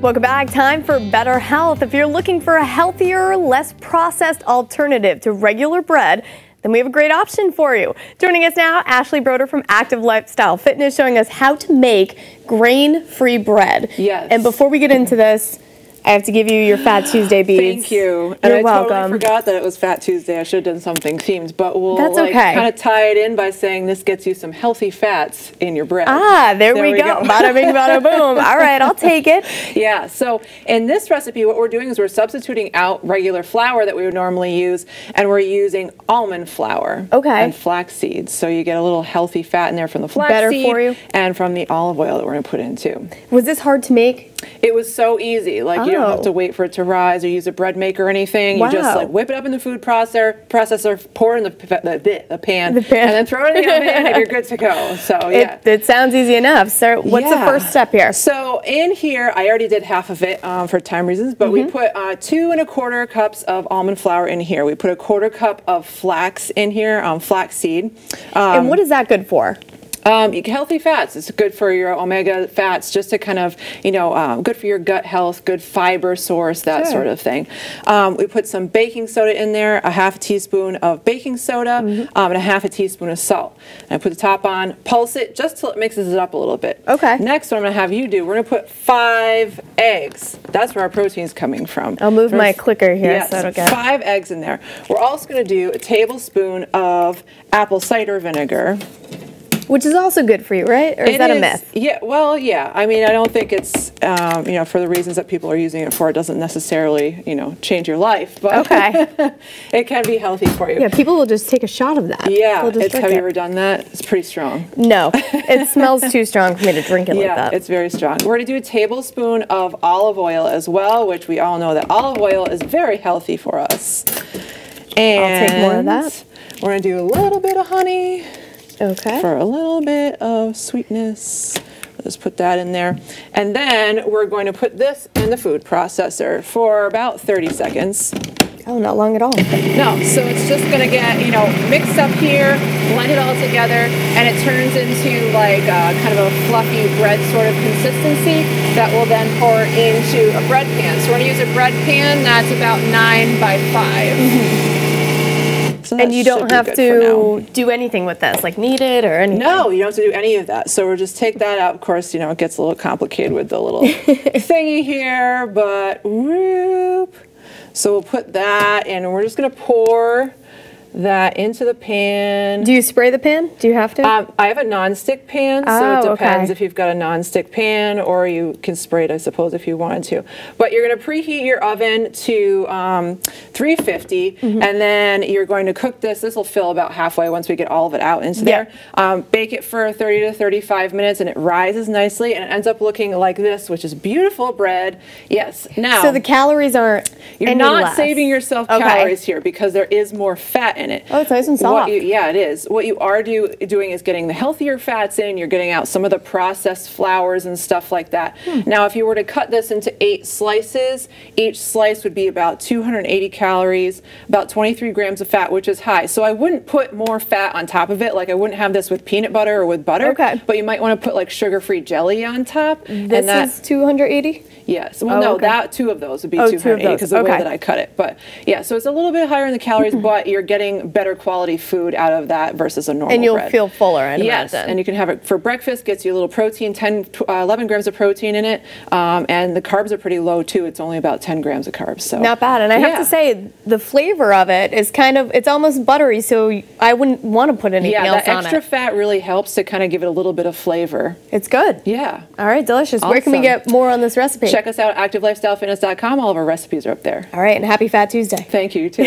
Welcome back. Time for better health. If you're looking for a healthier, less processed alternative to regular bread, then we have a great option for you. Joining us now, Brodeur from Active Lifestyle Fitness, showing us how to make grain-free bread. Yes. And before we get into this, I have to give you your Fat Tuesday beads. Thank you. You're and I welcome. totally forgot that it was Fat Tuesday. I should have done something themed, but we'll okay. kind of tie it in by saying this gets you some healthy fats in your bread. Ah, there we go. Bada bing, bada boom. All right, I'll take it. Yeah, so in this recipe, what we're doing is we're substituting out regular flour that we would normally use, and we're using almond flour and flax seeds. So you get a little healthy fat in there from the flax seed for you. And from the olive oil that we're going to put in too. Was this hard to make? It was so easy. Like you don't have to wait for it to rise or use a bread maker or anything. You just like whip it up in the food processor, pour it in the pan, and then throw it in the oven, and you're good to go. So yeah, it sounds easy enough. So what's the first step here? So in here, I already did half of it for time reasons, but we put 2 1/4 cups of almond flour in here. We put 1/4 cup of flax in here, flax seed. And what is that good for? Healthy fats. It's good for your omega fats, just to kind of, good for your gut health, good fiber source, that sort of thing. We put some baking soda in there, a half teaspoon of baking soda, and a half a teaspoon of salt. And I put the top on, pulse it just till it mixes it up a little bit. Okay. Next, what I'm going to have you do, we're going to put 5 eggs. That's where our protein's coming from. I'll move my clicker here so I don't get 5 eggs in there. We're also going to do a tablespoon of apple cider vinegar. Which is also good for you, right? Or is that a myth? Yeah, well, yeah. I mean, I don't think it's, for the reasons that people are using it for, it doesn't necessarily, change your life. But it can be healthy for you. Yeah, people will just take a shot of that. Yeah, have you ever done that? It's pretty strong. No, it smells too strong for me to drink it like that. Yeah, it's very strong. We're going to do a tablespoon of olive oil as well, which we all know that olive oil is very healthy for us. And I'll take more of that. We're going to do a little bit of honey. Okay. For a little bit of sweetness. We'll just put that in there. And then we're going to put this in the food processor for about 30 seconds. Oh, not long at all. No, so it's just going to get, mixed up here, blend it all together, and it turns into like kind of a fluffy bread sort of consistency that will then pour into a bread pan. So we're going to use a bread pan that's about 9 by 5. So and you don't have to do anything with this, like knead it or anything? No, you don't have to do any of that. So we'll just take that out. Of course, it gets a little complicated with the little thingy here, but whoop. So we'll put that in, and we're just going to pour that into the pan. Do you spray the pan? Do you have to? I have a non-stick pan, so it depends if you've got a non-stick pan, or you can spray it, I suppose, if you wanted to. But you're going to preheat your oven to 350, and then you're going to cook this. This will fill about halfway once we get all of it out into there. Bake it for 30 to 35 minutes, and it rises nicely, and it ends up looking like this, which is beautiful bread. Yes. Now, so the calories aren't You're not saving yourself calories here, because there is more fat in it. Oh, it's nice and soft. Yeah, it is. What you are doing is getting the healthier fats in. You're getting out some of the processed flours and stuff like that. Now, if you were to cut this into 8 slices, each slice would be about 280 calories, about 23 grams of fat, which is high. So I wouldn't put more fat on top of it. Like I wouldn't have this with peanut butter or with butter. Okay. But you might want to put like sugar-free jelly on top. This is 280? Yes. Well, no, that 2 of those would be 280 because of the way that I cut it. But yeah, so it's a little bit higher in the calories, but you're getting better quality food out of that versus a normal bread. And you'll feel fuller, I imagine. Yes, and you can have it for breakfast. Gets you a little protein, 11 grams of protein in it, and the carbs are pretty low too. It's only about 10 grams of carbs. So not bad. And I have to say, the flavor of it is it's almost buttery, so I wouldn't want to put anything else on it. Yeah, that extra fat really helps to kind of give it a little bit of flavor. It's good. Yeah. All right, delicious. Awesome. Where can we get more on this recipe? Check us out at activelifestylefitness.com. All of our recipes are up there. All right, and happy Fat Tuesday. Thank you, you too.